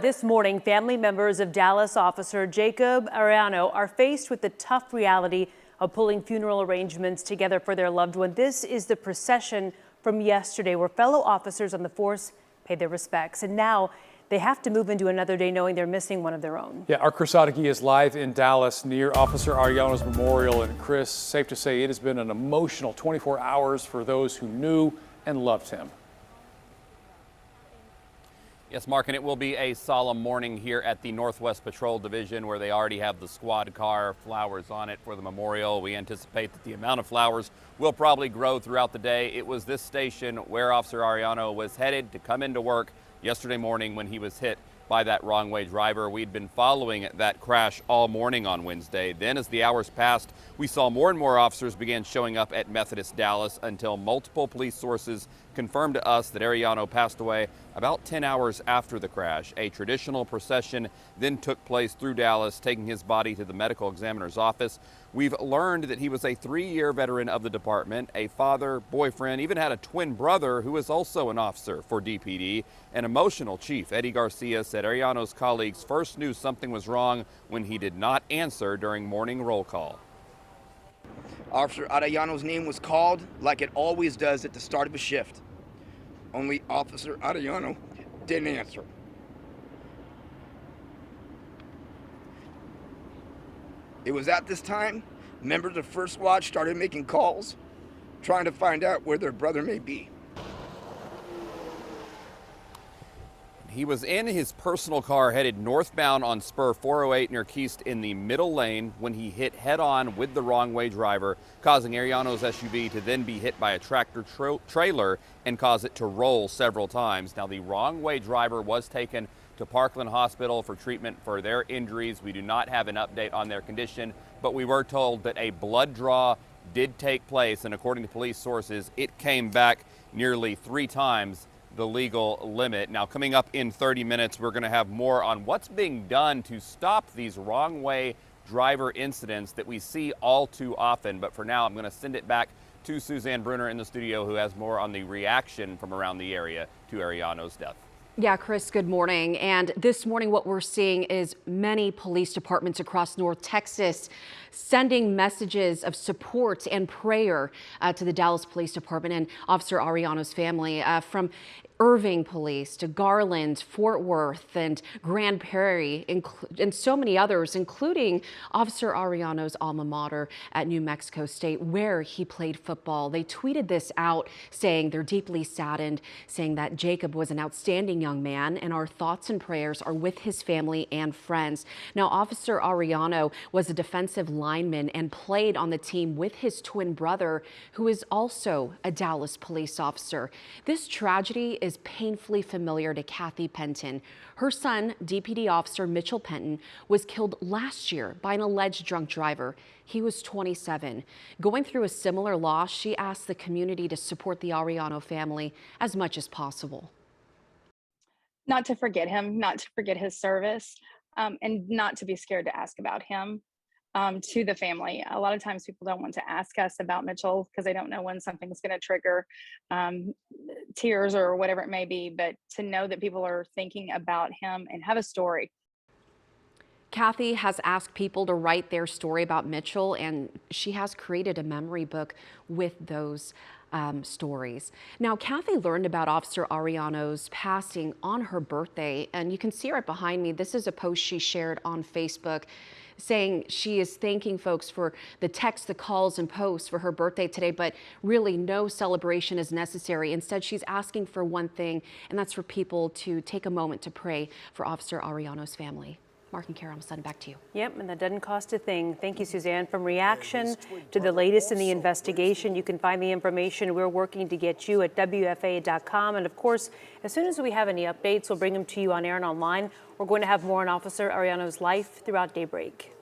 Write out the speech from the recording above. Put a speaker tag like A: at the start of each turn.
A: This morning, family members of Dallas officer Jacob Arellano are faced with the tough reality of pulling funeral arrangements together for their loved one. This is the procession from yesterday where fellow officers on the force paid their respects. And now they have to move into another day knowing they're missing one of their own.
B: Yeah, our Chris Sadeghi is live in Dallas near Officer Arellano's memorial. And Chris, safe to say it has been an emotional 24 hours for those who knew and loved him.
C: Yes, Mark, and it will be a solemn morning here at the Northwest Patrol Division where they already have the squad car, flowers on it for the memorial. We anticipate that the amount of flowers will probably grow throughout the day. It was this station where Officer Arellano was headed to come into work yesterday morning when he was hit by that wrong-way driver. We'd been following that crash all morning on Wednesday. Then as the hours passed, we saw more and more officers began showing up at Methodist Dallas until multiple police sources confirmed to us that Arellano passed away about 10 hours after the crash. A traditional procession then took place through Dallas, taking his body to the medical examiner's office. We've learned that he was a 3-year veteran of the department, a father, boyfriend, even had a twin brother who is also an officer for DPD. An emotional chief, Eddie Garcia, said Arellano's colleagues first knew something was wrong when he did not answer during morning roll call.
D: Officer Arellano's name was called like it always does at the start of a shift. Only Officer Arellano didn't answer. It was at this time members of First Squad started making calls, trying to find out where their brother may be.
C: He was in his personal car headed northbound on Spur 408 near Keast in the middle lane when he hit head-on with the wrong-way driver, causing Arellano's SUV to then be hit by a tractor trailer and cause it to roll several times. Now, the wrong-way driver was taken to Parkland Hospital for treatment for their injuries. We do not have an update on their condition, but we were told that a blood draw did take place, and according to police sources, it came back nearly 3 times the legal limit. Now, coming up in 30 minutes, we're going to have more on what's being done to stop these wrong-way driver incidents that we see all too often. But for now, I'm going to send it back to Suzanne Bruner in the studio, who has more on the reaction from around the area to Arellano's death.
E: Yeah, Chris, good morning. And this morning, what we're seeing is many police departments across North Texas sending messages of support and prayer to the Dallas Police Department and Officer Arellano's family, from Irving Police to Garland, Fort Worth, and Grand Prairie, and so many others, including Officer Arellano's alma mater at New Mexico State, where he played football. They tweeted this out, saying they're deeply saddened, saying that Jacob was an outstanding young man, and our thoughts and prayers are with his family and friends. Now, Officer Arellano was a defensive lineman and played on the team with his twin brother, who is also a Dallas police officer. This tragedy is painfully familiar to Kathy Penton. Her son, DPD officer Mitchell Penton, was killed last year by an alleged drunk driver. He was 27. Going through a similar loss, she asked the community to support the Arellano family as much as possible.
F: Not to forget him, not to forget his service, and not to be scared to ask about him to the family. A lot of times people don't want to ask us about Mitchell because they don't know when something's going to trigger tears or whatever it may be, but to know that people are thinking about him and have a story.
E: Kathy has asked people to write their story about Mitchell, and she has created a memory book with those stories. Now, Kathy learned about Officer Arellano's passing on her birthday, and you can see right behind me, this is a post she shared on Facebook saying she is thanking folks for the texts, the calls, and posts for her birthday today, but really no celebration is necessary. Instead, she's asking for one thing, and that's for people to take a moment to pray for Officer Arellano's family. Mark and Kara, I'm sending back to you.
A: Yep, and that doesn't cost a thing. Thank you, Suzanne. From reaction to the latest in the investigation, you can find the information we're working to get you at WFAA.com. And of course, as soon as we have any updates, we'll bring them to you on air and online. We're going to have more on Officer Arellano's life throughout daybreak.